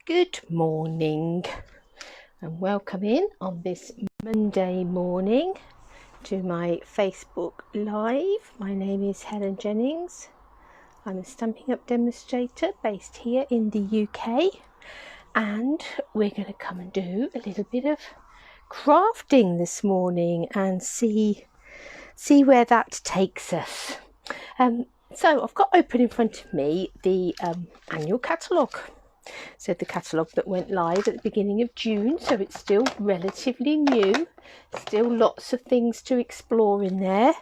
Good morning and welcome in on this Monday morning to my Facebook Live. My name is Helen Jennings. I'm a Stampin' Up demonstrator based here in the UK, and we're going to come and do a little bit of crafting this morning and see where that takes us. So I've got open in front of me the annual catalogue. So the catalogue that went live at the beginning of June, so it's still relatively new, still lots of things to explore in there.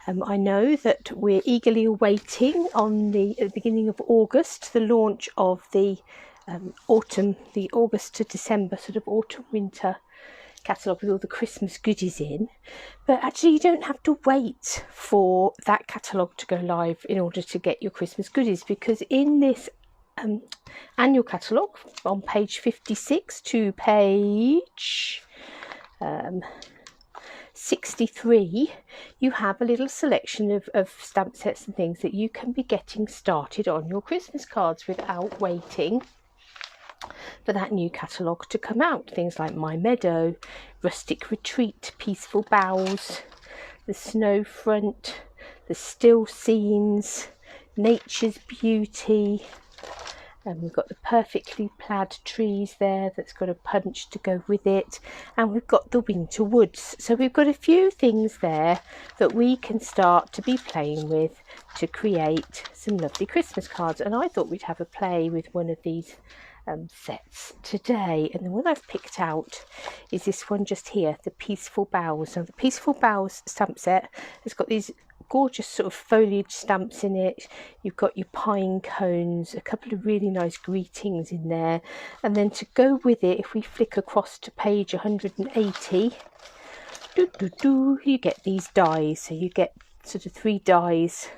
I know that we're eagerly awaiting at the beginning of August the launch of the the August to December sort of autumn winter catalogue with all the Christmas goodies in, but actually you don't have to wait for that catalogue to go live in order to get your Christmas goodies, because in this annual catalogue on page 56 to page 63 you have a little selection of stamp sets and things that you can be getting started on your Christmas cards without waiting for that new catalogue to come out. Things like My Meadow, Rustic Retreat, Peaceful Boughs, the Snow Front, the Still Scenes, Nature's Beauty, and we've got the Perfectly Plaid Trees there that's got a punch to go with it, and we've got the Winter Woods. So we've got a few things there that we can start to be playing with to create some lovely Christmas cards, and I thought we'd have a play with one of these sets today. And the one I've picked out is this one just here, the Peaceful Boughs. Now the Peaceful Boughs stamp set has got these gorgeous sort of foliage stamps in it. You've got your pine cones, a couple of really nice greetings in there, and then to go with it, if we flick across to page 180, you get these dies. So you get sort of 3 dies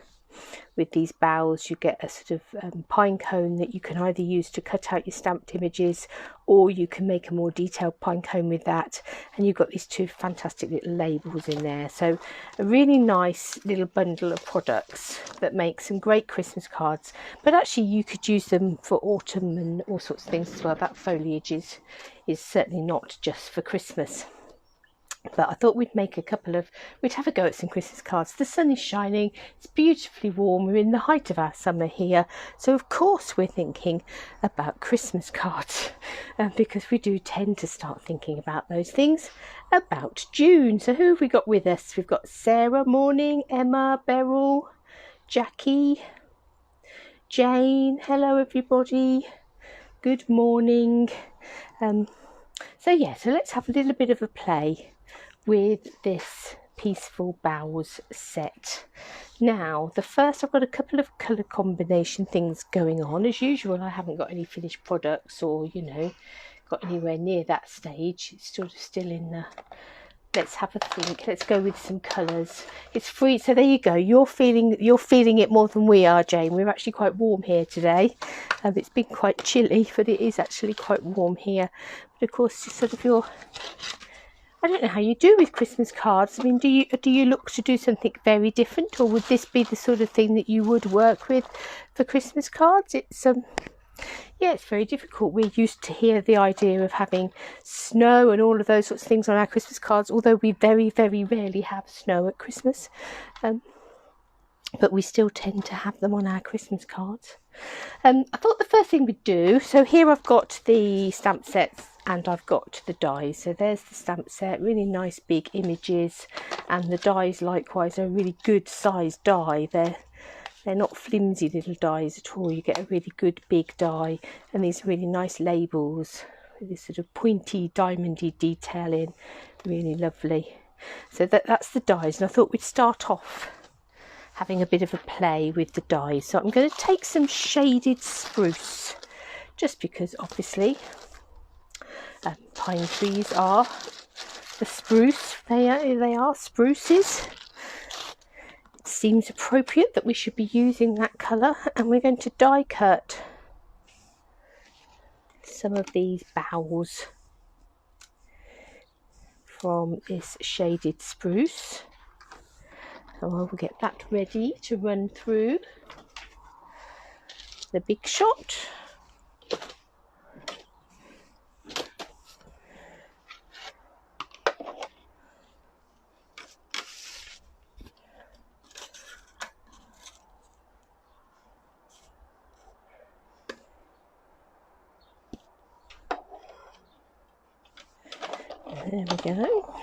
with these boughs. You get a sort of pine cone that you can either use to cut out your stamped images, or you can make a more detailed pine cone with that, and you've got these 2 fantastic little labels in there. So a really nice little bundle of products that make some great Christmas cards, but actually you could use them for autumn and all sorts of things as well. That foliage is certainly not just for Christmas. But I thought we'd have a go at some Christmas cards. The sun is shining, it's beautifully warm, we're in the height of our summer here, so of course we're thinking about Christmas cards, because we do tend to start thinking about those things about June. So who have we got with us? We've got Sarah, morning, Emma, Beryl, Jackie, Jane, hello everybody, good morning. So let's have a little bit of a play with this Peaceful Boughs set. Now I've got a couple of colour combination things going on. As usual, I haven't got any finished products or got anywhere near that stage. It's sort of still in the let's have a think, let's go with some colours. It's free, so there you go, you're feeling it more than we are, Jane. We're actually quite warm here today. It's been quite chilly, but it is actually quite warm here. But of course, sort of I don't know how you do with Christmas cards. I mean, do you look to do something very different, or would this be the sort of thing that you would work with for Christmas cards? It's it's very difficult. We're used to hear the idea of having snow and all of those sorts of things on our Christmas cards, although we very, very rarely have snow at Christmas. But we still tend to have them on our Christmas cards. I thought the first thing we'd do, so here I've got the stamp sets and I've got the dies. So there's the stamp set, really nice big images, and the dies likewise are a really good sized die. They're not flimsy little dies at all. You get a really good big die, and these really nice labels with this sort of pointy diamondy detailing, really lovely. So that's the dies, and I thought we'd start off having a bit of a play with the dies. So I'm going to take some shaded spruce, just because obviously pine trees are the spruce. They are spruces. It seems appropriate that we should be using that colour, and we're going to die cut some of these boughs from this shaded spruce. So I will get that ready to run through the big shot. There we go.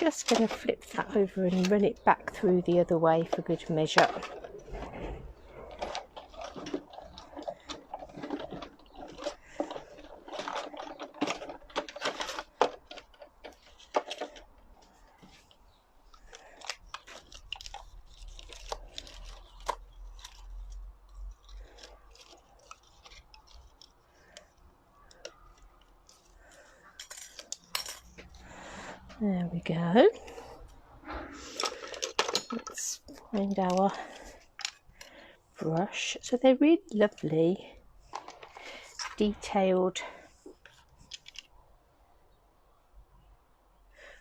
Just going to flip that over and run it back through the other way for good measure. There we go. Let's find our brush. So they're really lovely, detailed.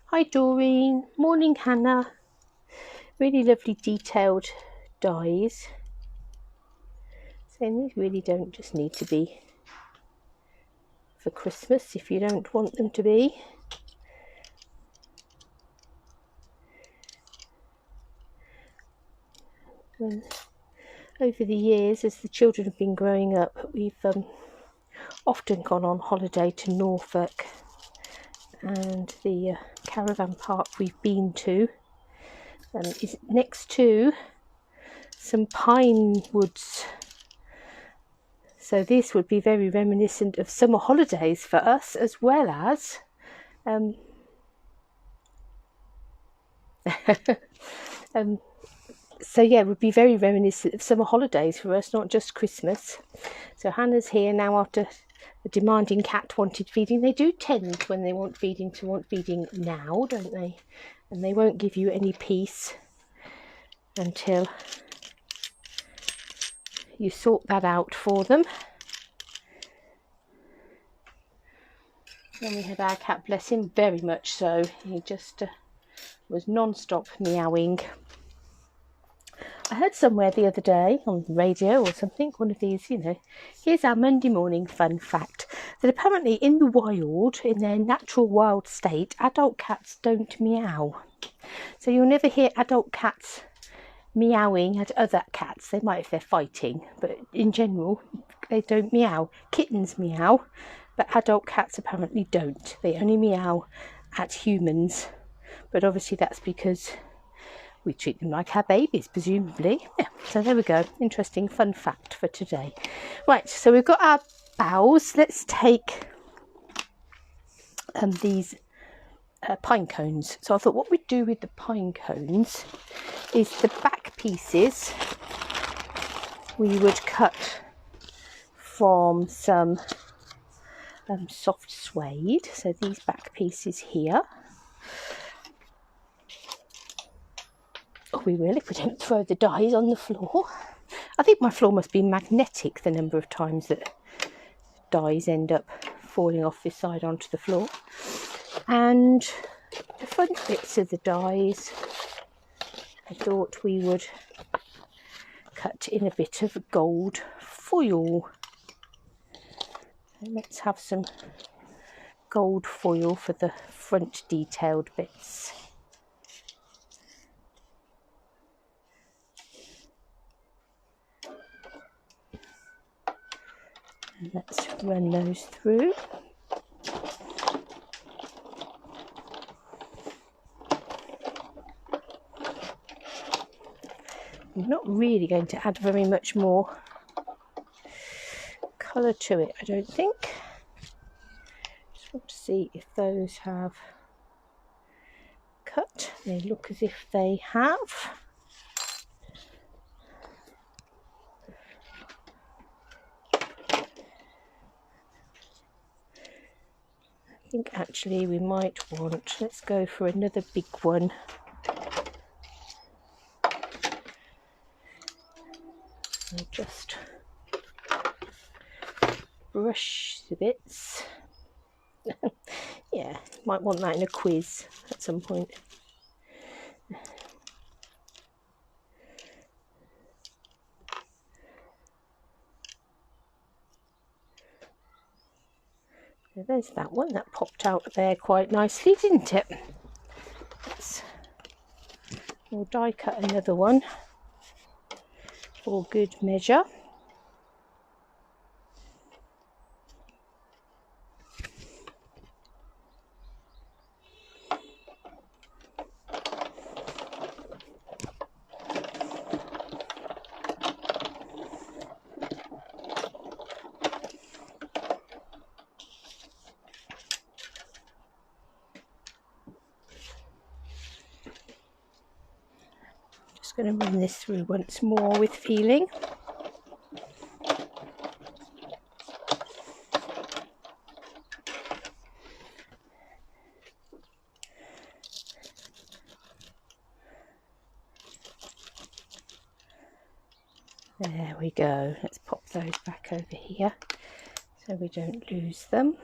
Hi Doreen, morning Hannah. Really lovely detailed dies. So these really don't just need to be for Christmas if you don't want them to be. And over the years, as the children have been growing up, we've often gone on holiday to Norfolk, and the caravan park we've been to is next to some pine woods. So this would be very reminiscent of summer holidays for us, as well as so yeah, it would be very reminiscent of summer holidays for us, not just Christmas. So Hannah's here now after the demanding cat wanted feeding. They do tend, when they want feeding, to want feeding now, don't they? And they won't give you any peace until you sort that out for them. Then we had our cat, bless him, very much so. He just was non-stop meowing. I heard somewhere the other day on the radio or something, one of these, here's our Monday morning fun fact, that apparently in the wild, in their natural wild state, adult cats don't meow. So you'll never hear adult cats meowing at other cats. They might if they're fighting, but in general, they don't meow. Kittens meow, but adult cats apparently don't. They only meow at humans. But obviously that's because we treat them like our babies, presumably. Yeah, so there we go. Interesting fun fact for today. Right, so we've got our boughs. Let's take these pine cones. So I thought what we'd do with the pine cones is the back pieces we would cut from some soft suede. So these back pieces here. Oh, we will if we don't throw the dies on the floor. I think my floor must be magnetic, the number of times that dies end up falling off this side onto the floor. And the front bits of the dies, I thought we would cut in a bit of gold foil. And let's have some gold foil for the front detailed bits. And let's run those through. I'm not really going to add very much more colour to it, I don't think. Just want to see if those have cut. They look as if they have. I think actually we might want, let's go for another big one. I'll just brush the bits. Yeah, might want that in a quiz at some point. So there's that one, that popped out there quite nicely, didn't it? We'll die cut another one for good measure. Just going to run this through once more with feeling. There we go. Let's pop those back over here so we don't lose them.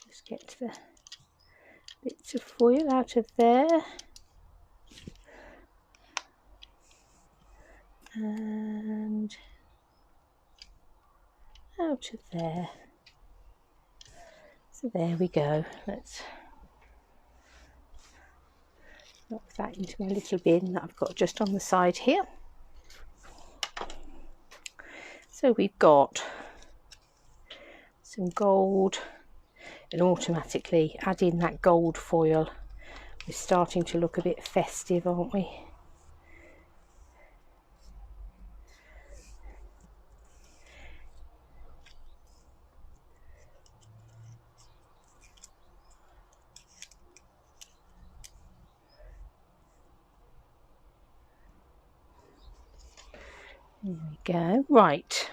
Just get the bits of foil out of there. And out of there. So there we go. Let's knock that into my little bin that I've got just on the side here. So we've got some gold, and automatically adding that gold foil, we're starting to look a bit festive, aren't we? There we go. Right,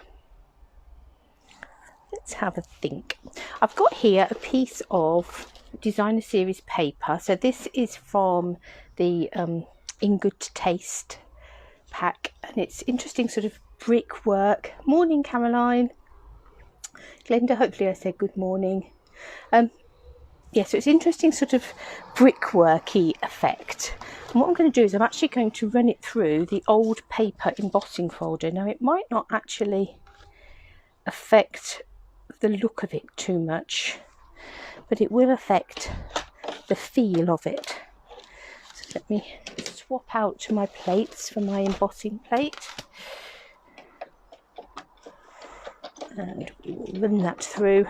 let's have a think. I've got here a piece of designer series paper. So this is from the In Good Taste pack, and it's interesting sort of brickwork. Morning, Caroline. Glenda, hopefully I said good morning. Yeah, so it's interesting sort of brickworky effect. And what I'm going to do is I'm actually going to run it through the old paper embossing folder. Now it might not actually affect the look of it too much, but it will affect the feel of it. So let me swap out to my plates for my embossing plate. And we will run that through.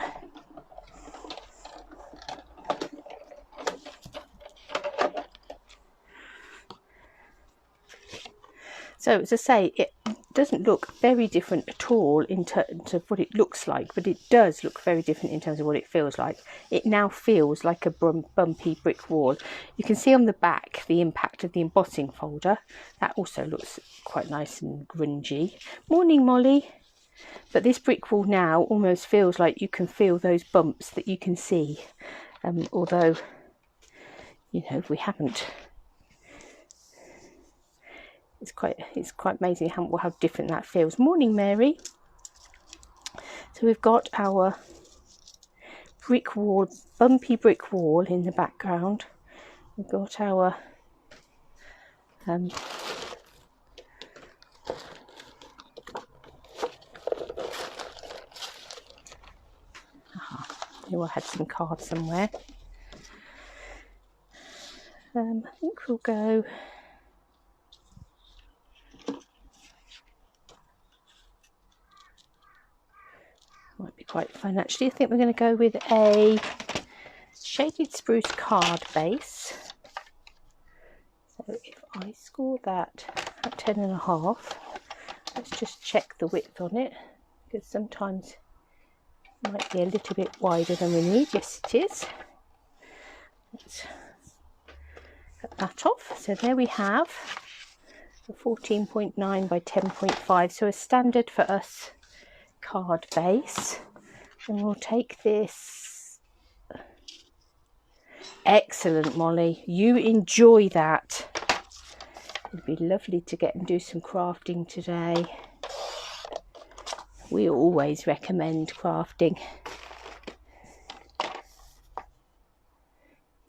So as I say, it doesn't look very different at all in terms of what it looks like, but it does look very different in terms of what it feels like. It now feels like a bumpy brick wall. You can see on the back the impact of the embossing folder. That also looks quite nice and grungy. Morning, Molly. But this brick wall now almost feels like you can feel those bumps that you can see, although, you know, we haven't. It's quite amazing how different that feels. Morning, Mary. So we've got our brick wall, bumpy brick wall in the background. We've got our I had some cards somewhere. I think we'll go. Might be quite fun actually. I think we're going to go with a shaded spruce card base. So if I score that at 10.5, let's just check the width on it, because sometimes it might be a little bit wider than we need. Yes, it is. Let's cut that off. So there we have a 14.9 by 10.5, so a standard for us card base. And we'll take this. Excellent, Molly, you enjoy that. It'd be lovely to get and do some crafting today. We always recommend crafting.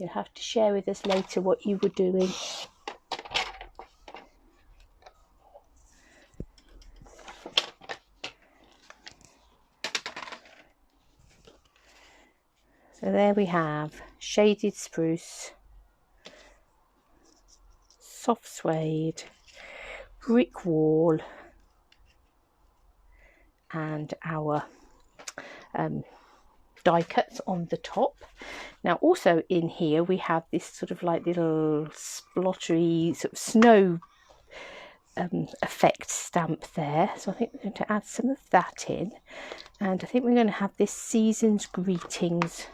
You'll have to share with us later what you were doing. So there we have shaded spruce, soft suede, brick wall, and our die cuts on the top. Now also in here we have this sort of like little splottery sort of snow effect stamp there, so I think we're going to add some of that in, and I think we're going to have this season's greetings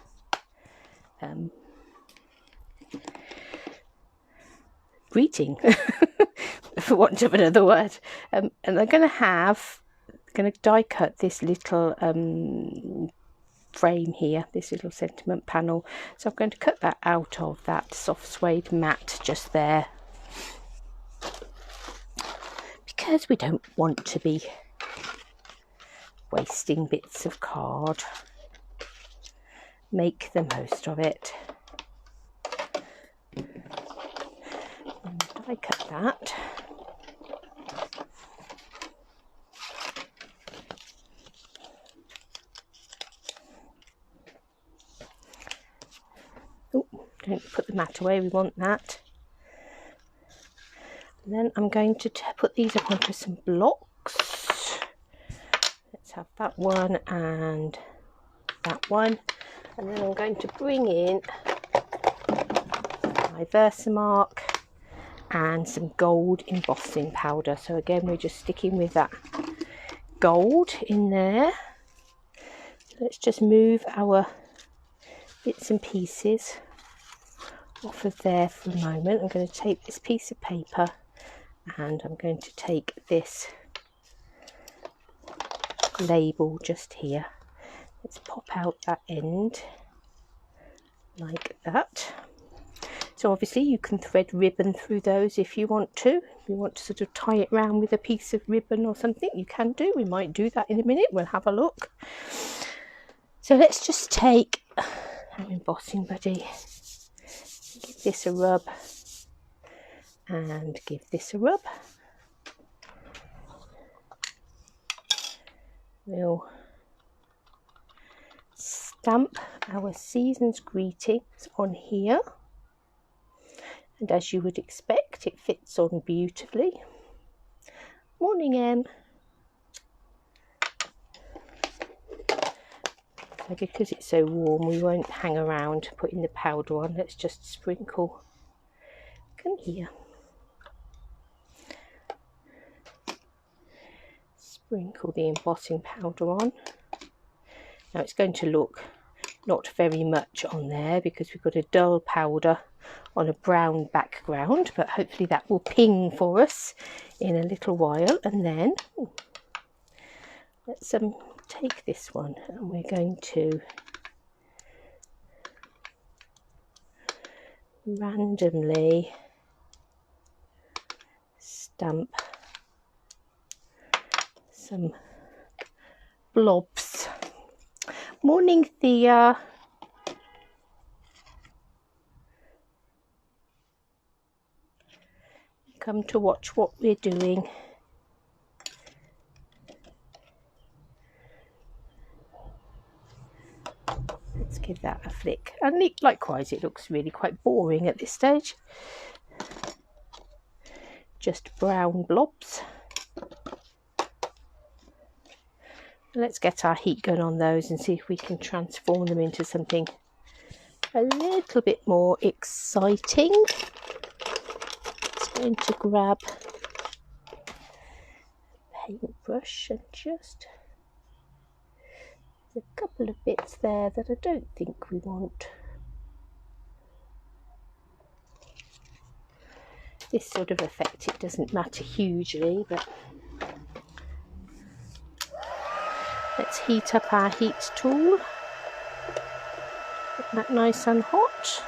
greeting for want of another word, and I'm going to die cut this little frame here, this little sentiment panel, so I'm going to cut that out of that soft suede mat just there, because we don't want to be wasting bits of card. Make the most of it. And I cut that. Oh, don't put the mat away, we want that. And then I'm going to put these up onto some blocks. Let's have that one and that one. And then I'm going to bring in my Versamark and some gold embossing powder. So again, we're just sticking with that gold in there. Let's just move our bits and pieces off of there for a moment. I'm going to take this piece of paper and I'm going to take this label just here. Let's pop out that end like that. So obviously you can thread ribbon through those if you want to. If you want to sort of tie it round with a piece of ribbon or something, you can do. We might do that in a minute. We'll have a look. So let's just take our embossing buddy, give this a rub and give this a rub. We'll stamp our season's greetings on here, and as you would expect, it fits on beautifully. Morning, Em. So because it's so warm, we won't hang around putting the powder on. Let's just sprinkle. Come here. Sprinkle the embossing powder on. Now it's going to look not very much on there because we've got a dull powder on a brown background, but hopefully that will ping for us in a little while. And then let's take this one and we're going to randomly stamp some blobs. Morning, Thea. Come to watch what we're doing. Let's give that a flick. And likewise, it looks really quite boring at this stage. Just brown blobs. Let's get our heat gun on those and see if we can transform them into something a little bit more exciting. Just going to grab a paintbrush and just, there's a couple of bits there that I don't think we want. This sort of effect, it doesn't matter hugely, but let's heat up our heat tool. Get that nice and hot.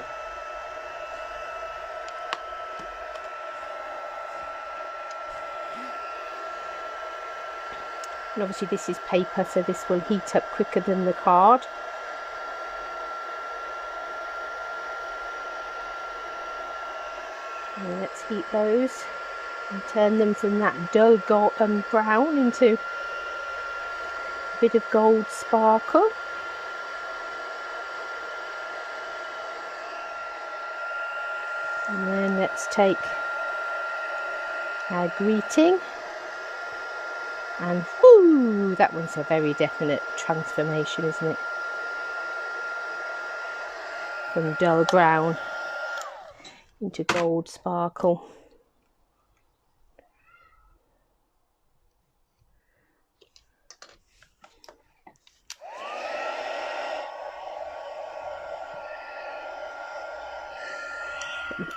And obviously this is paper, so this will heat up quicker than the card. And let's heat those and turn them from that dull gold brown into a bit of gold sparkle. And then let's take our greeting, and whoo, that one's a very definite transformation, isn't it? From dull brown into gold sparkle.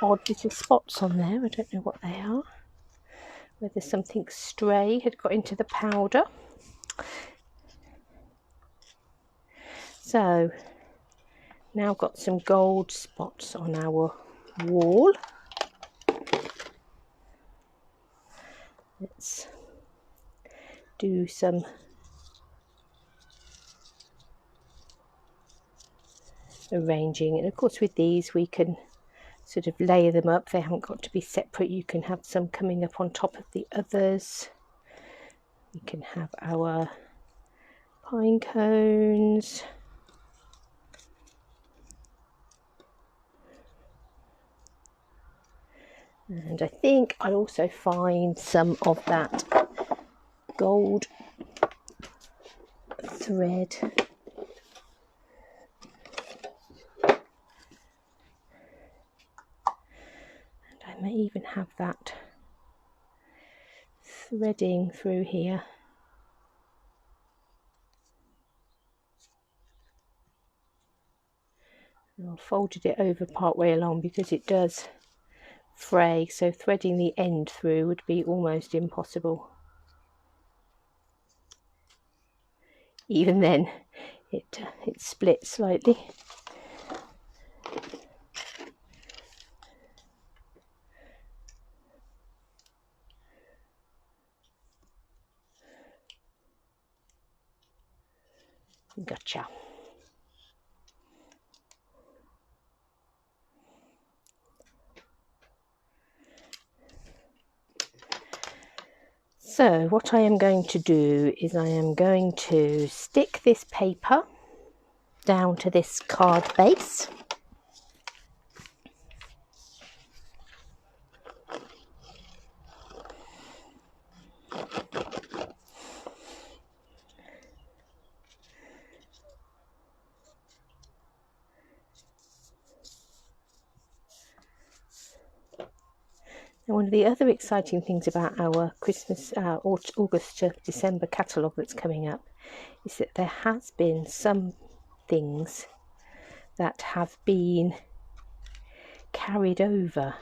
Odd little spots on there, I don't know what they are, whether something stray had got into the powder. So now got some gold spots on our wall. Let's do some arranging, and of course with these we can sort of layer them up. They haven't got to be separate. You can have some coming up on top of the others. We can have our pine cones. And I think I'll also find some of that gold thread. And I may even have that threading through here. I've folded it over part way along because it does fray, so threading the end through would be almost impossible. Even then it splits slightly. Gotcha. So what I am going to do is I am going to stick this paper down to this card base. Now, one of the other exciting things about our Christmas, August to December catalogue that's coming up is that there has been some things that have been carried over.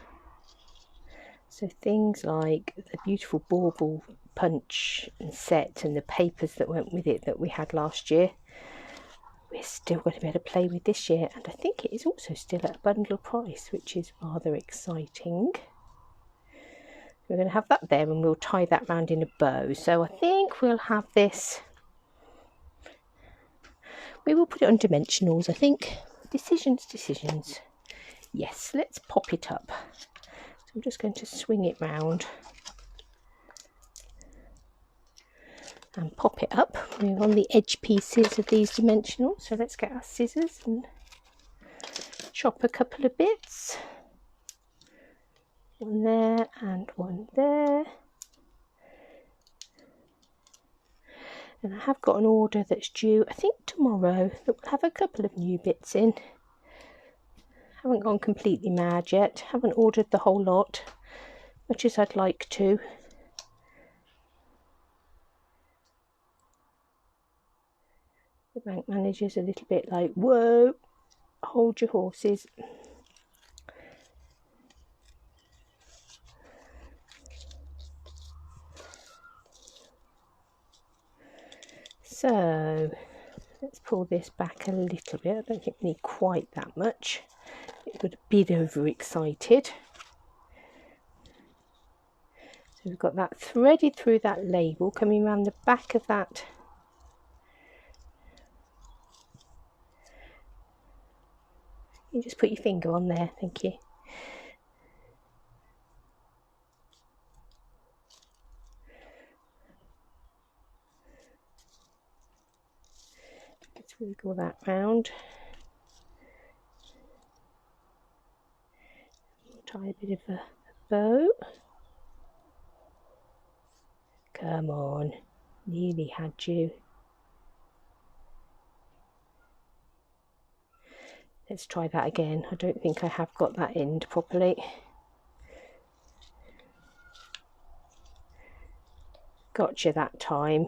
So things like the beautiful bauble punch and set and the papers that went with it that we had last year, we're still going to be able to play with this year, and I think it is also still at a bundle price, which is rather exciting. We're going to have that there, and we'll tie that round in a bow. So I think we'll have this, we will put it on dimensionals, I think. Decisions. Yes, let's pop it up. So I'm just going to swing it round and pop it up. We're on the edge pieces of these dimensionals, so let's get our scissors and chop a couple of bits. One there and one there. And I have got an order that's due, I think tomorrow, that will have a couple of new bits in. Haven't gone completely mad yet, haven't ordered the whole lot, much as I'd like to. The bank manager's a little bit like, whoa, hold your horses. So let's pull this back a little bit. I don't think we need quite that much. It got a bit overexcited. So we've got that threaded through that label, coming around the back of that. You just put your finger on there, thank you. wiggle that round. Try a bit of a bow. Come on, nearly had you. Let's try that again. I don't think I have got that end properly. Gotcha that time.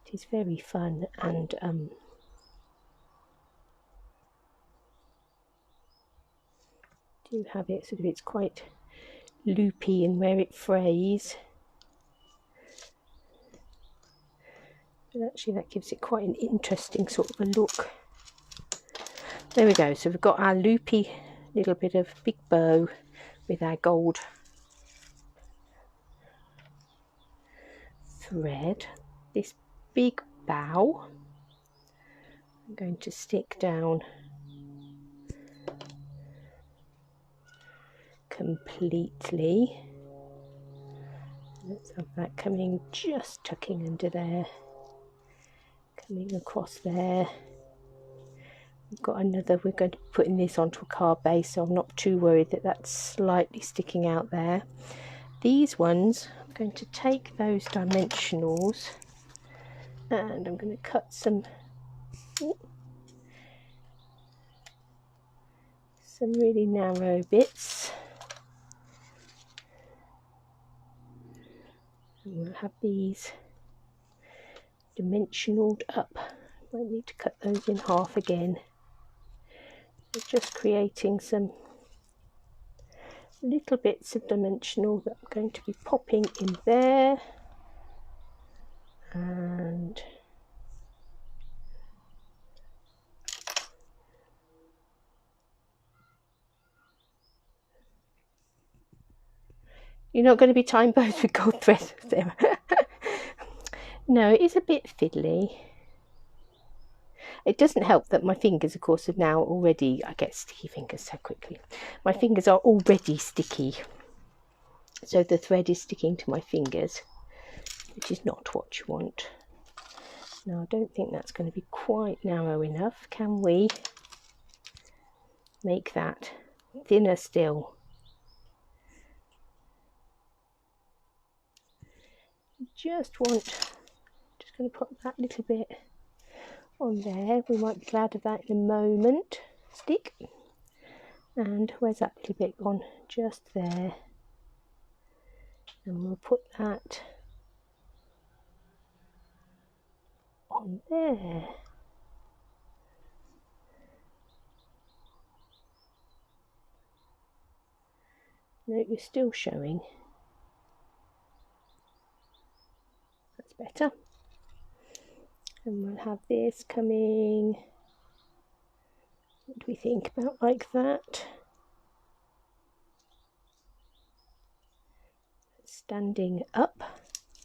It is very fun, and do have it sort of, it's quite loopy in where it frays. But actually that gives it quite an interesting sort of a look. There we go, so we've got our loopy little bit of big bow with our gold thread. This big bow I'm going to stick down completely. Let's have that coming, just tucking under there, coming across there. We've got another, we're going to be putting this onto a card base, so I'm not too worried that that's slightly sticking out there. These ones, I'm going to take those dimensionals and I'm going to cut some really narrow bits. And we'll have these dimensionaled up. Might need to cut those in half again. So just creating some little bits of dimensional that I'm going to be popping in there, and you're not going to be tying bows with gold thread there. No, it is a bit fiddly. It doesn't help that my fingers, of course, are now already, I get sticky fingers so quickly. My fingers are already sticky. So the thread is sticking to my fingers, which is not what you want. Now, I don't think that's going to be quite narrow enough. Can we make that thinner still? Just going to put that little bit on there. We might be glad of that in a moment. Stick. And where's that little bit gone? Just there. And we'll put that on there. No, you're still showing. That's better. And we'll have this coming, what do we think, about like that. Standing up.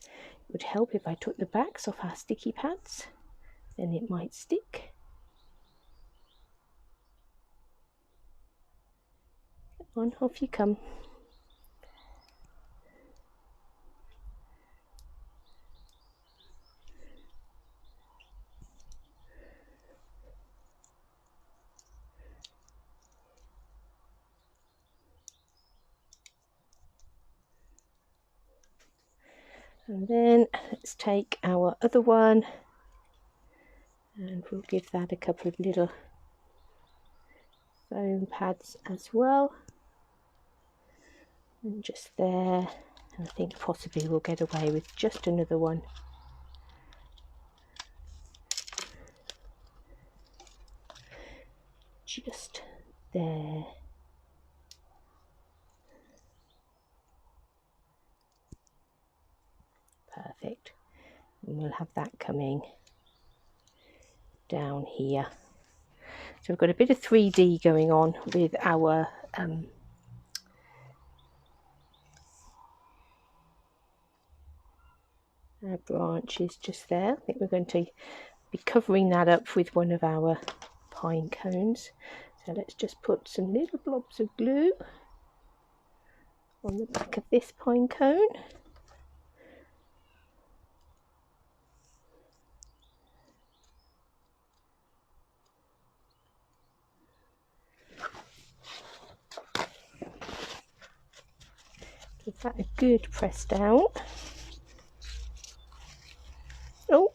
It would help if I took the backs off our sticky pads, then it might stick. Come on, off you come. And then let's take our other one and we'll give that a couple of little foam pads as well. And just there, and I think possibly we'll get away with just another one. Just there. Perfect. And we'll have that coming down here. So we've got a bit of 3D going on with our branches just there. I think we're going to be covering that up with one of our pine cones. So let's just put some little blobs of glue on the back of this pine cone. Give that a good press down. Oh,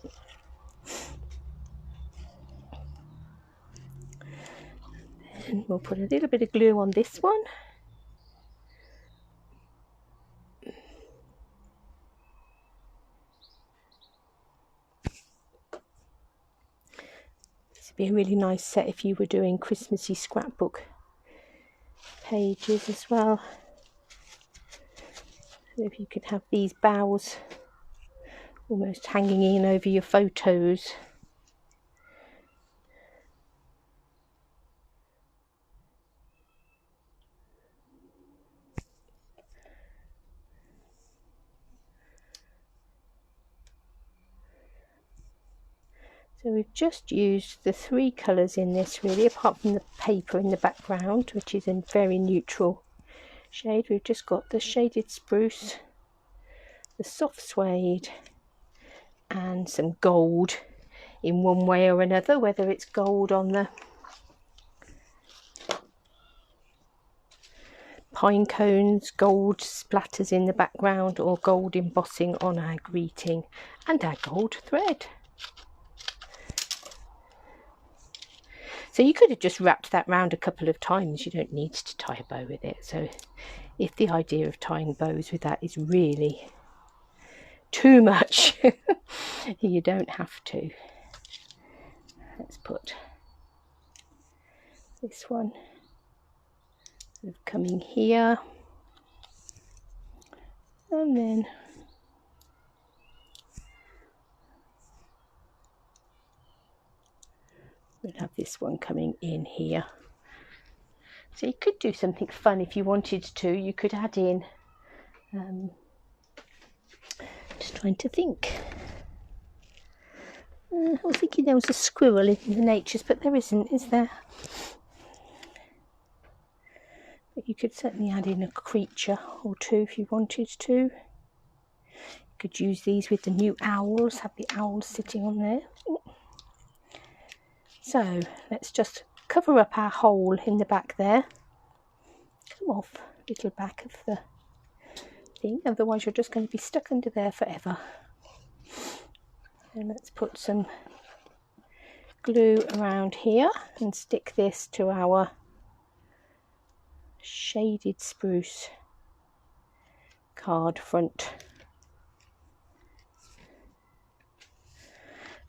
and we'll put a little bit of glue on this one. This would be a really nice set if you were doing Christmassy scrapbook pages as well. So if you could have these boughs almost hanging in over your photos. So we've just used the 3 colours in this really, apart from the paper in the background, which is in very neutral shade. We've just got the shaded spruce, the soft suede, and some gold in one way or another, whether it's gold on the pine cones, gold splatters in the background, or gold embossing on our greeting, and our gold thread. So you could have just wrapped that round a couple of times. You don't need to tie a bow with it. So if the idea of tying bows with that is really too much, you don't have to. Let's put this one coming here, and then we'll have this one coming in here. So you could do something fun if you wanted to. You could add in, just trying to think. I was thinking there was a squirrel in the natures, but there isn't, is there? But you could certainly add in a creature or two if you wanted to. You could use these with the new owls, have the owls sitting on there. So let's just cover up our hole in the back there. Come off, little back of the thing, otherwise you're just going to be stuck under there forever. And let's put some glue around here and stick this to our shaded spruce card front.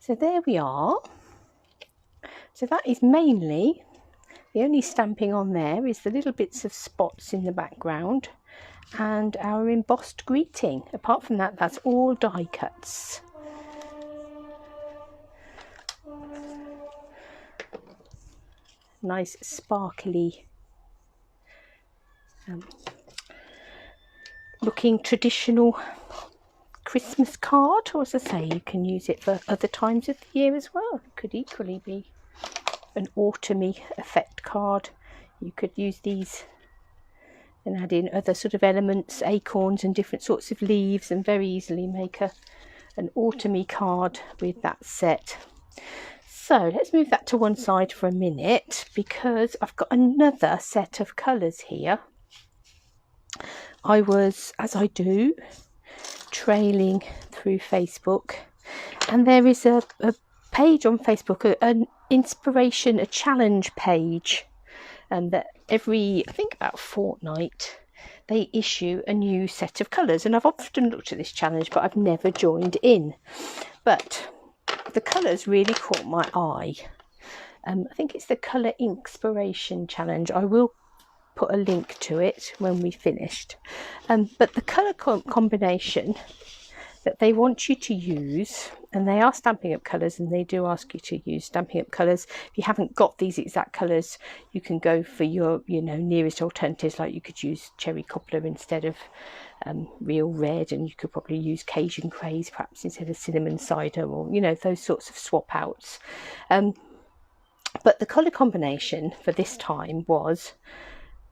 So there we are. So that is mainly, the only stamping on there is the little bits of spots in the background and our embossed greeting. Apart from that, that's all die cuts. Nice sparkly looking traditional Christmas card, or as I say, you can use it for other times of the year as well. It could equally be an autumny effect card. You could use these and add in other sort of elements, acorns and different sorts of leaves, and very easily make an autumny card with that set. So let's move that to one side for a minute, because I've got another set of colours here. I was, as I do, trailing through Facebook, and there is a page on Facebook, an inspiration, a challenge page, and that every, I think about fortnight, they issue a new set of colours. And I've often looked at this challenge, but I've never joined in. But the colours really caught my eye. I think it's the Colour INKspiration Challenge. I will put a link to it when we finished. But the colour combination that they want you to use, and they are Stampin' Up colours, and they do ask you to use Stampin' Up colours. If you haven't got these exact colours, you can go for your, nearest alternatives. Like you could use cherry cobbler instead of real red, and you could probably use Cajun craze perhaps instead of cinnamon cider, or those sorts of swap outs. But the colour combination for this time was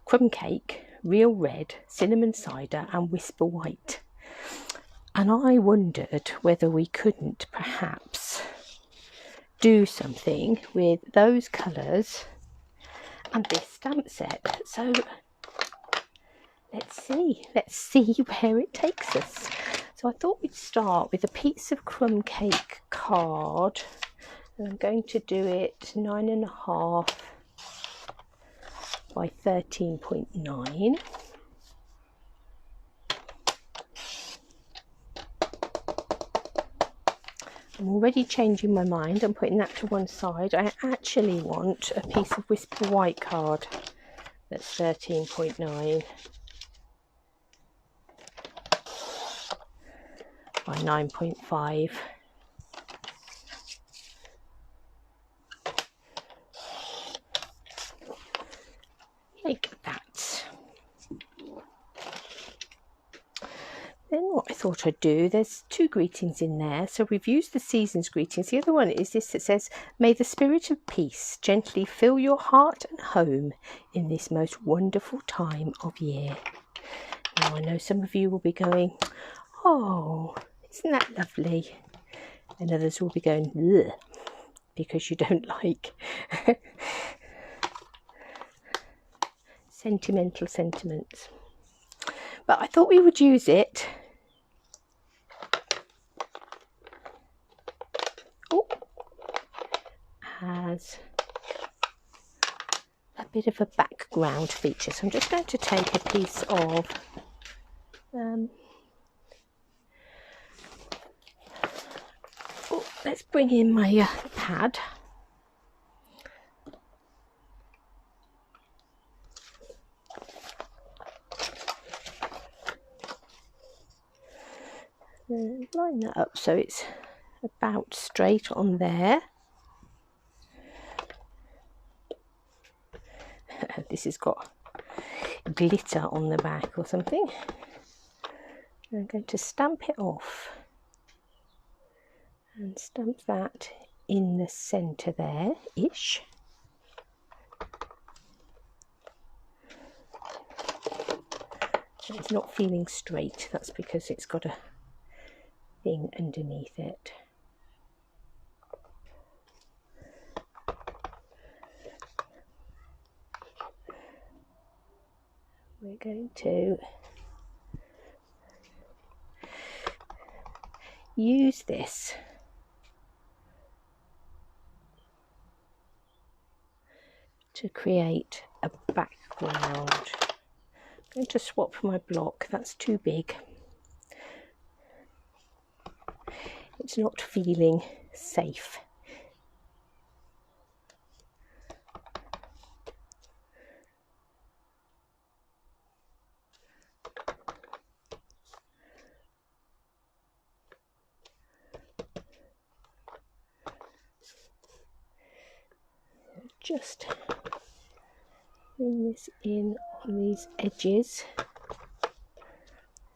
crumb cake, Real Red, Cinnamon Cider and Whisper White. And I wondered whether we couldn't perhaps do something with those colours and this stamp set. So let's see where it takes us. So I thought we'd start with a piece of crumb cake card, and I'm going to do it 9.5 by 13.9. I'm already changing my mind. I'm putting that to one side. I actually want a piece of Whisper White card that's 13.9 by 9.5. Like that. Then what I thought I'd do, there's 2 greetings in there. So we've used the season's greetings. The other one is this that says, "May the spirit of peace gently fill your heart and home in this most wonderful time of year." Now I know some of you will be going, "Oh, isn't that lovely?" And others will be going, "Ugh," because you don't like sentimental sentiments. But I thought we would use it as a bit of a background feature. So I'm just going to take a piece of let's bring in my pad. Line that up so it's about straight on there. This has got glitter on the back or something. I'm going to stamp it off and stamp that in the centre there-ish. It's not feeling straight, that's because it's got a thing underneath it. We're going to use this to create a background. I'm going to swap my block, that's too big. It's not feeling safe. Just bring this in on these edges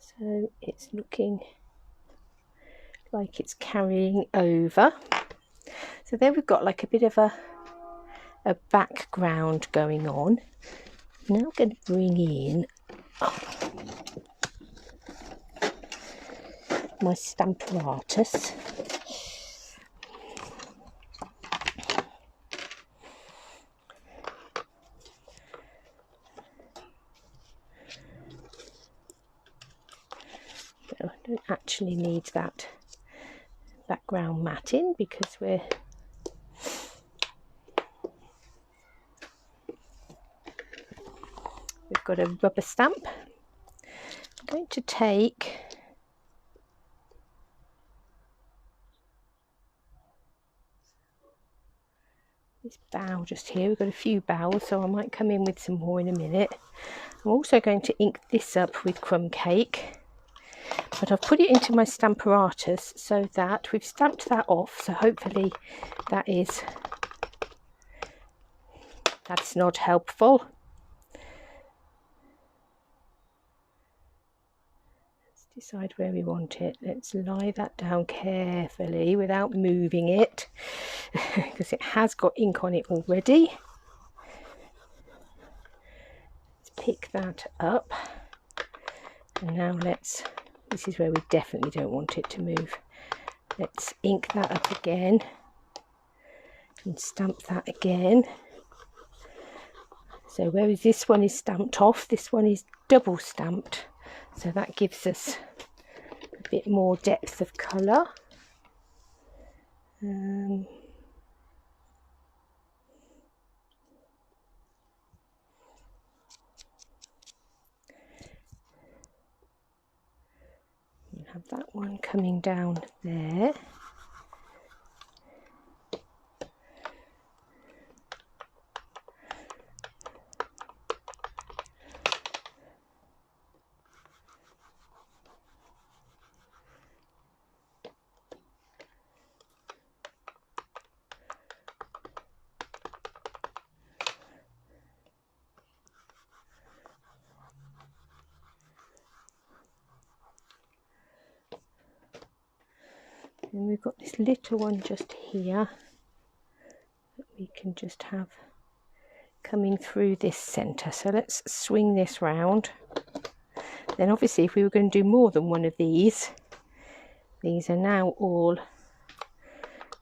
so it's looking like it's carrying over. So there we've got like a bit of a background going on. Now I'm going to bring in my Stamparatus. I don't actually need that background mat in because we've got a rubber stamp. I'm going to take this bough just here. We've got a few boughs, so I might come in with some more in a minute. I'm also going to ink this up with crumb cake. But I've put it into my Stamparatus so that we've stamped that off, so hopefully that's not helpful. Let's decide where we want it. Let's lie that down carefully without moving it because it has got ink on it already. Let's pick that up, and now this is where we definitely don't want it to move. Let's ink that up again and stamp that again. So whereas this one is stamped off, this one is double stamped, so that gives us a bit more depth of colour. You have that one coming down there. And we've got this little one just here that we can just have coming through this centre. So let's swing this round. Then obviously if we were going to do more than one of these are now all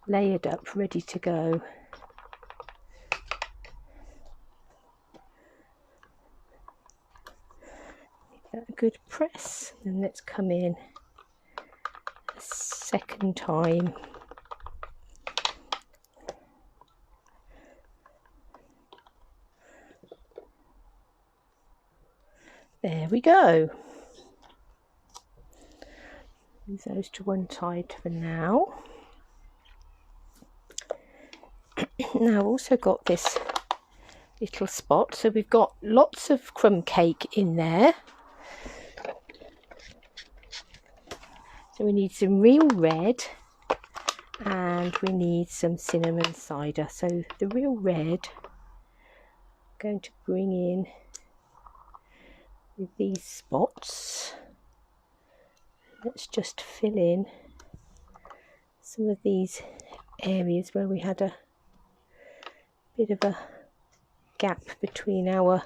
layered up, ready to go. Give that a good press, and let's come in a second time. There we go. Move those to one side for now. Now I've also got this little spot, so we've got lots of crumb cake in there. So we need some real red and we need some cinnamon cider. So the real red I'm going to bring in with these spots. Let's just fill in some of these areas where we had a bit of a gap between our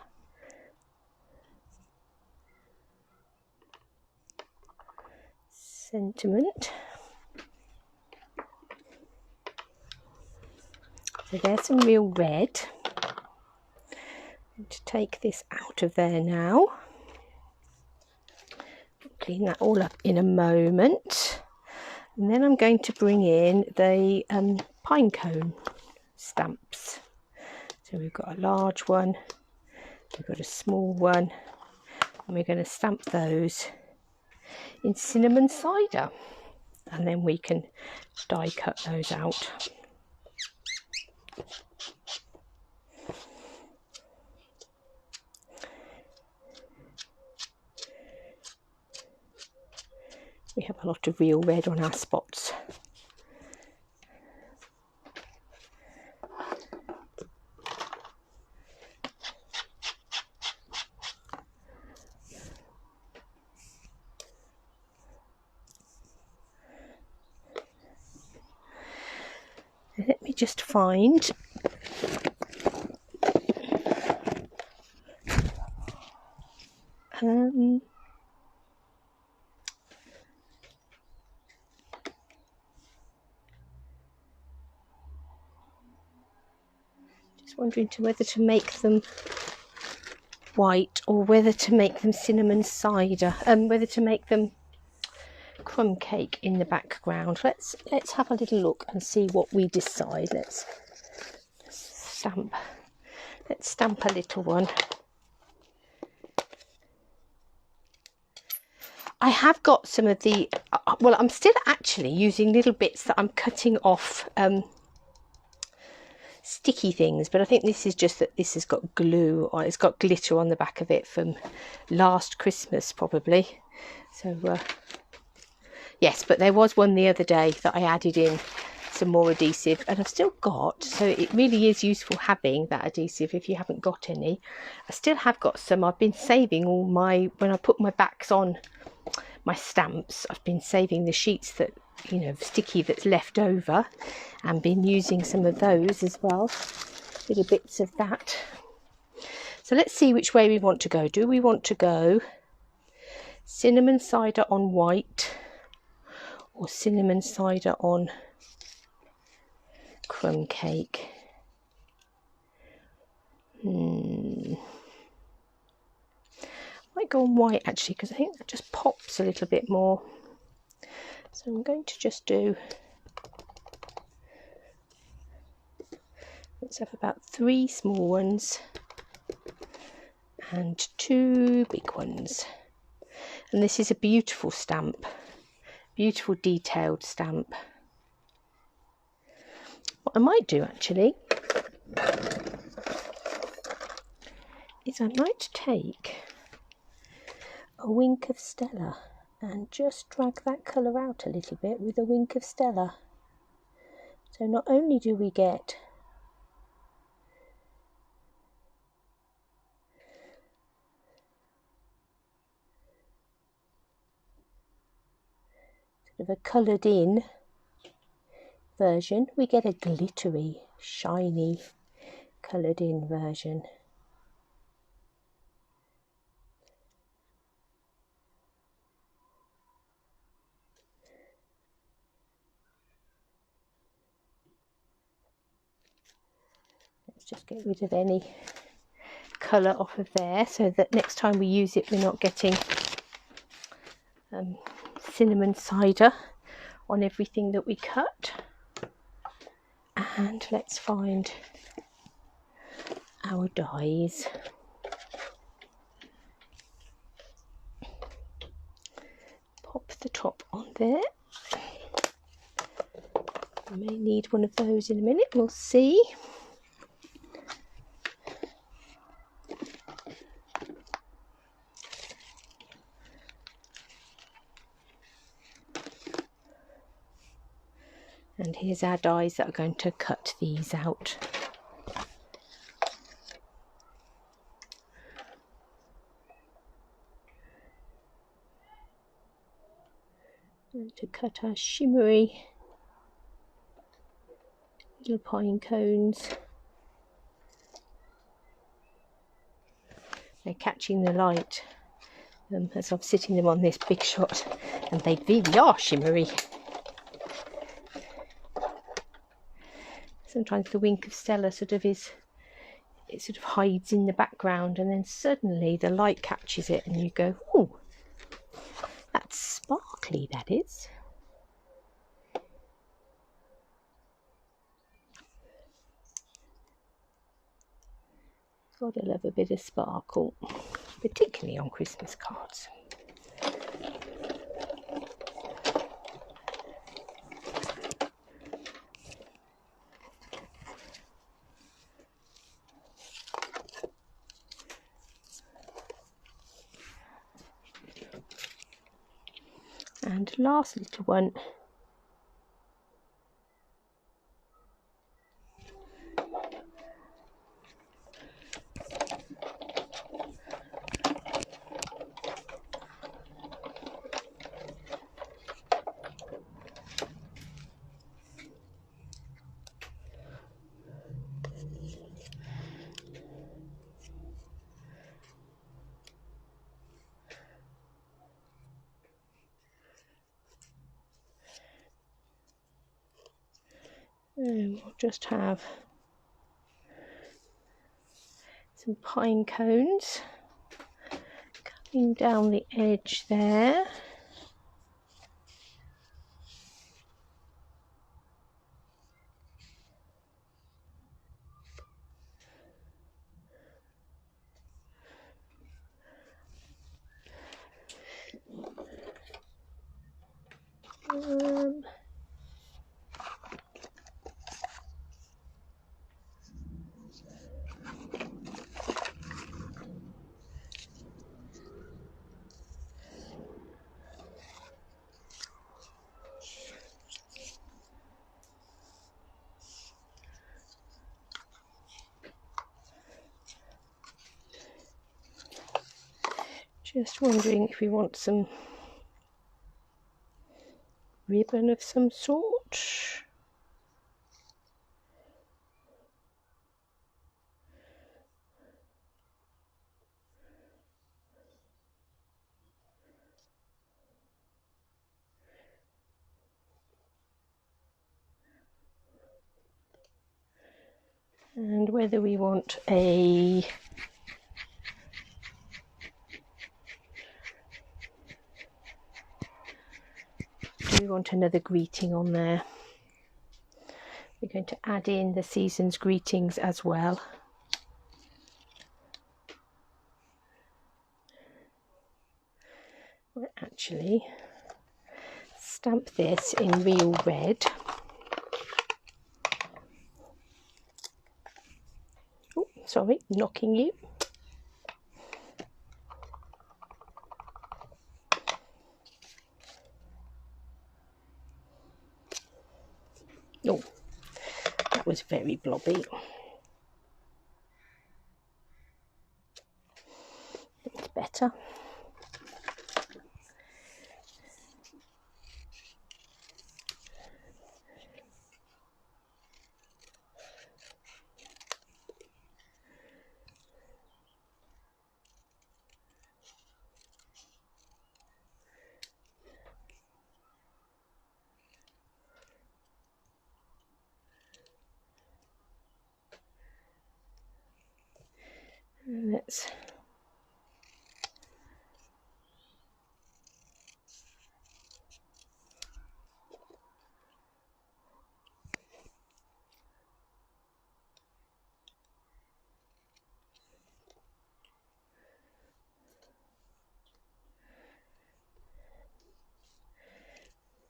sentiment. So there's some real red. I'm going to take this out of there now. Clean that all up in a moment. And then I'm going to bring in the pine cone stamps. So we've got a large one, we've got a small one, and we're going to stamp those in cinnamon cider, and then we can die cut those out. We have a lot of real red on our spots. Let me just find just wondering whether to make them white or whether to make them cinnamon cider, whether to make them crumb cake in the background. Let's have a little look and see what we decide. Let's stamp a little one. I have got some of the well, I'm still actually using little bits that I'm cutting off sticky things, but I think this is just that this has got glue, or it's got glitter on the back of it from last Christmas probably. So yes, but there was one the other day that I added in some more adhesive, and I've still got, so it really is useful having that adhesive if you haven't got any. I still have got some. I've been saving all my, when I put my backs on my stamps, I've been saving the sheets that, you know, sticky that's left over, and been using some of those as well, little bits of that. So let's see which way we want to go. Do we want to go cinnamon cider on white or cinnamon cider on crumb cake? Might go on white actually, because I think that just pops a little bit more. So I'm going to just do, let's have about 3 small ones and 2 big ones. And this is a beautiful stamp, beautiful detailed stamp. What I might do actually is I might take a wink of Stella and just drag that colour out a little bit with a wink of Stella. So not only do we get sort of a coloured in version, we get a glittery, shiny, coloured in version. Let's just get rid of any colour off of there so that next time we use it we're not getting cinnamon cider on everything that we cut. And let's find our dies. Pop the top on there. We may need one of those in a minute, we'll see. And here's our dies that are going to cut these out. And to cut our shimmery little pine cones. They're catching the light as I'm sitting them on this big shot, and they really are shimmery. Sometimes the wink of Stella sort of hides in the background, and then suddenly the light catches it and you go, oh, that's sparkly, that is. Gotta love a bit of sparkle, particularly on Christmas cards. And last little one. And we'll just have some pine cones coming down the edge there. Just wondering if we want some ribbon of some sort. and whether we want a another greeting on there. We're going to add in the season's greetings as well. We'll actually stamp this in real red. Oh, sorry, knocking you. Oh, that was very blobby. It's better. And let's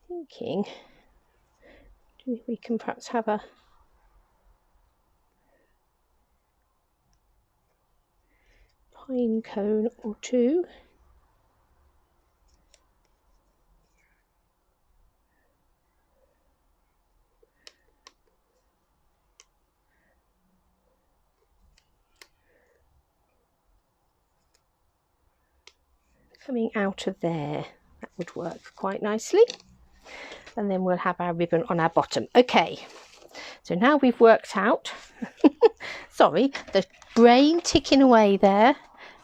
thinking we can perhaps have a pine cone or two. Coming out of there, that would work quite nicely. And then we'll have our ribbon on our bottom. Okay, so now we've worked out, sorry, the brain ticking away there,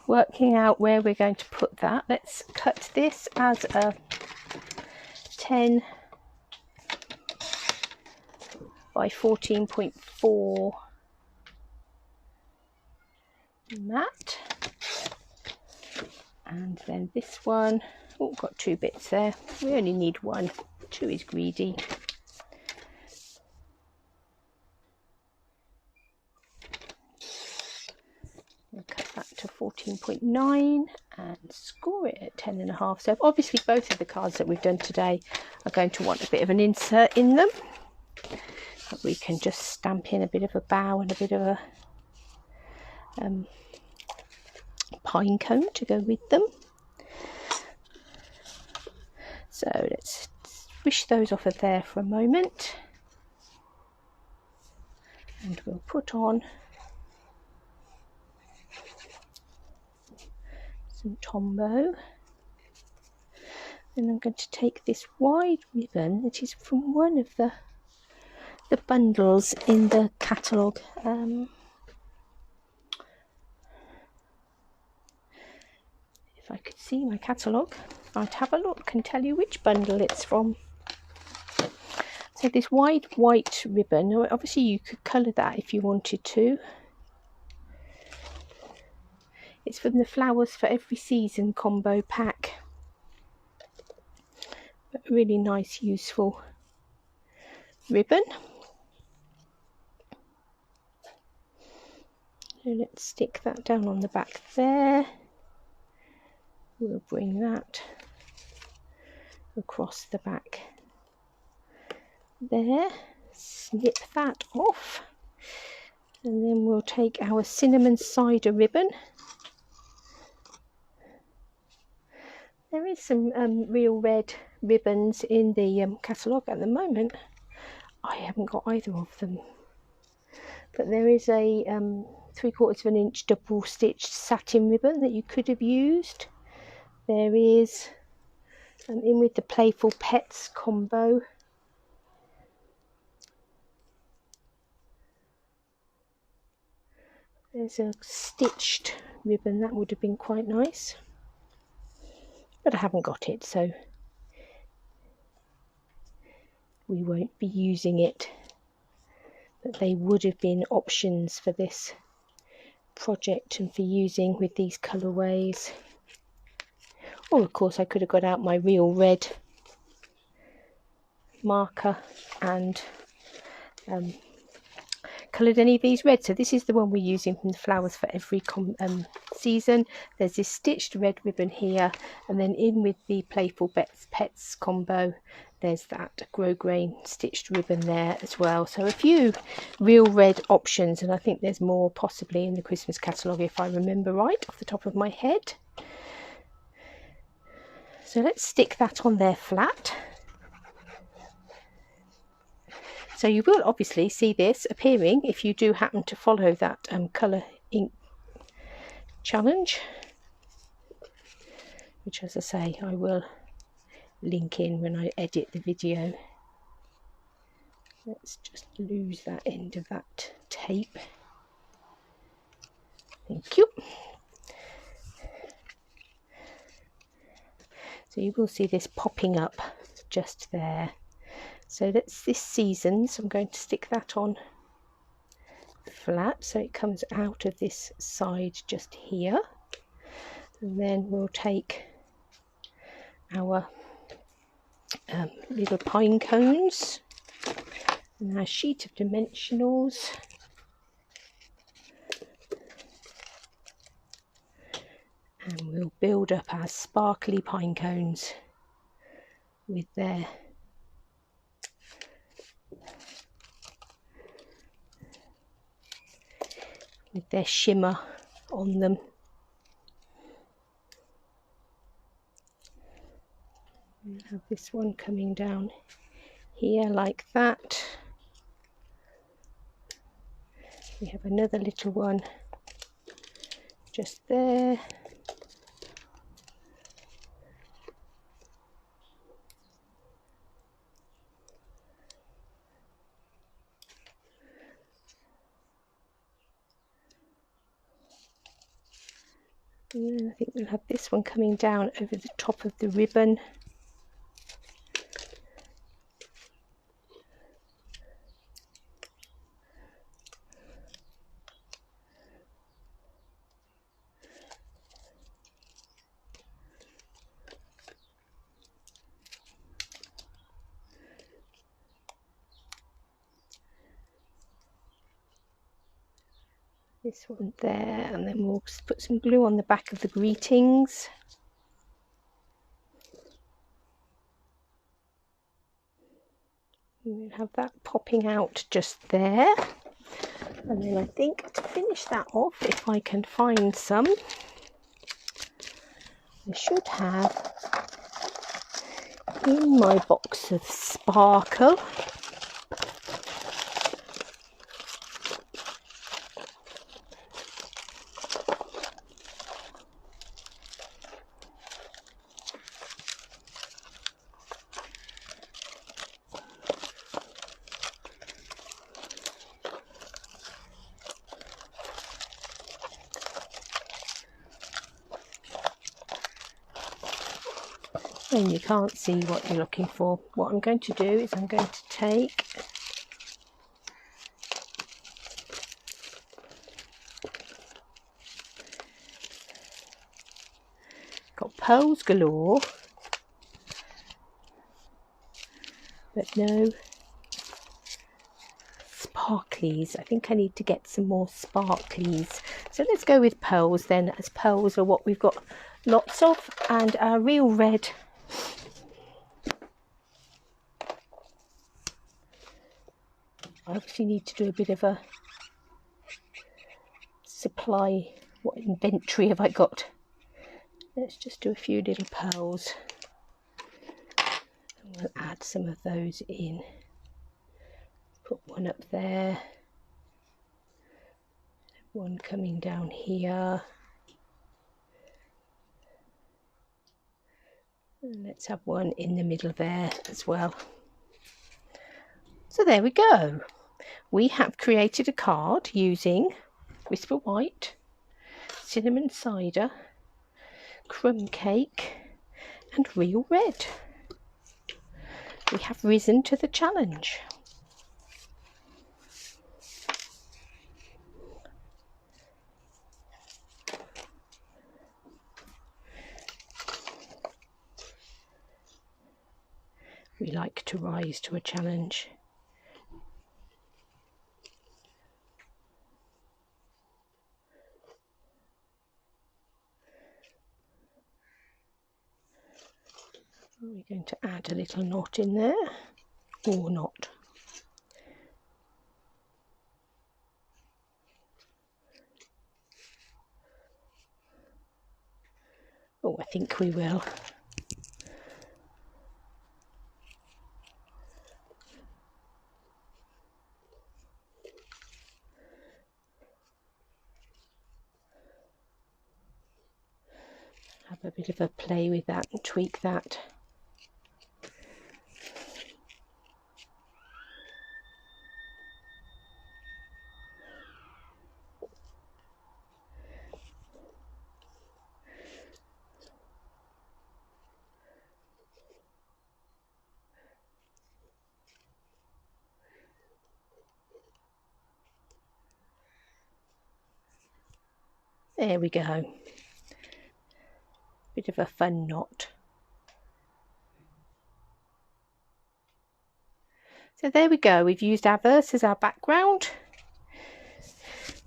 working out where we're going to put that. Let's cut this as a 10 by 14.4 mat. And then this one, oh, got two bits there. We only need one, two is greedy. We'll cut that to 14.9 and score it at 10.5. So obviously both of the cards that we've done today are going to want a bit of an insert in them. But we can just stamp in a bit of a bow and a bit of a pine cone to go with them. So let's swish those off of there for a moment, and we'll put on some Tombow. And I'm going to take this wide ribbon that is from one of the bundles in the catalogue. If I could see my catalogue, I'd have a look and tell you which bundle it's from. So this wide white ribbon, obviously you could colour that if you wanted to. It's from the Flowers for Every Season combo pack. But really nice, useful ribbon. So let's stick that down on the back there. We'll bring that across the back there, snip that off, and then we'll take our cinnamon cider ribbon. There is some real red ribbons in the catalogue at the moment. I haven't got either of them, but there is a 3/4 of an inch double stitched satin ribbon that you could have used. There is in with the Playful Pets combo. There's a stitched ribbon that would have been quite nice, but I haven't got it, so we won't be using it. that they would have been options for this project and for using with these colourways. Or of course I could have got out my real red marker and coloured any of these red. So this is the one we're using from the Flowers for Every season. There's this stitched red ribbon here, and then in with the Playful Pets combo there's that grosgrain stitched ribbon there as well. So a few real red options, and I think there's more possibly in the Christmas catalogue if I remember right off the top of my head. So let's stick that on there flat. So you will obviously see this appearing if you do happen to follow that Colour Ink challenge, which, as I say, I will link in when I edit the video. Let's just lose that end of that tape. Thank you. So you will see this popping up just there. So that's this season's. I'm going to stick that on flat so it comes out of this side just here, and then we'll take our little pine cones and our sheet of dimensionals, and we'll build up our sparkly pine cones with their shimmer on them. We have this one coming down here like that. We have another little one just there. And then I think we'll have this one coming down over the top of the ribbon. This one there, and then we'll put some glue on the back of the greetings. And we'll have that popping out just there. And then I think to finish that off, if I can find some, I should have in my box of sparkle. And you can't see what you're looking for. What I'm going to do is I'm going to take got pearls galore, but no sparklies. I think I need to get some more sparklies. So let's go with pearls then, as pearls are what we've got lots of, and our real red. I obviously need to do a bit of a supply. What inventory have I got? Let's just do a few little pearls. And we'll add some of those in. Put one up there. One coming down here. And let's have one in the middle there as well. So there we go. We have created a card using Whisper White, Cinnamon Cider, Crumb Cake and Real Red. We have risen to the challenge. we like to rise to a challenge. We're going to add a little knot in there, or not. Oh, I think we will. Have a bit of a play with that and tweak that. There we go. Bit of a fun knot. So there we go. We've used our verse as our background.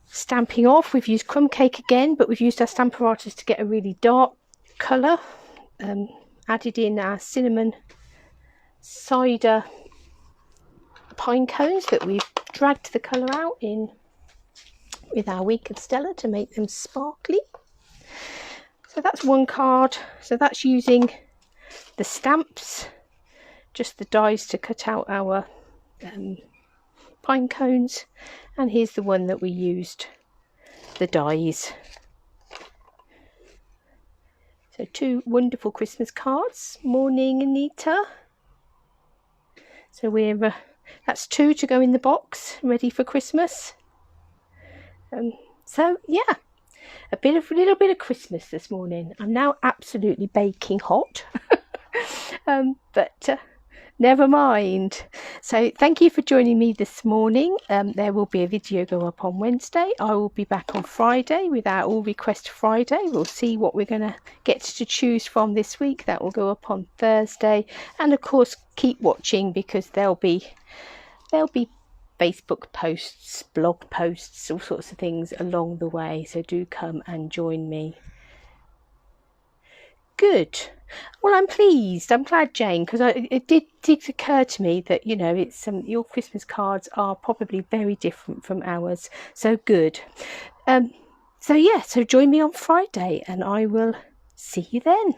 Stamping off, we've used crumb cake again, but we've used our stamp apparatus to get a really dark colour. Added in our cinnamon cider pine cones that we've dragged the colour out in with our Wink and Stella to make them sparkly. So that's one card. So that's using the stamps, just the dies to cut out our pine cones, and here's the one that we used the dies. So two wonderful Christmas cards. Morning, Anita. So we're that's 2 to go in the box, ready for Christmas. So yeah, a little bit of Christmas this morning. I'm now absolutely baking hot, but never mind. So thank you for joining me this morning. There will be a video go up on Wednesday. I will be back on Friday with our All Request Friday. We'll see what we're going to get to choose from this week. That will go up on Thursday, and of course keep watching, because there'll be Facebook posts, blog posts, all sorts of things along the way, so do come and join me. Good. Well, I'm pleased. I'm glad, Jane, because it did occur to me that, you know, it's your Christmas cards are probably very different from ours. So good. So join me on Friday, and I will see you then.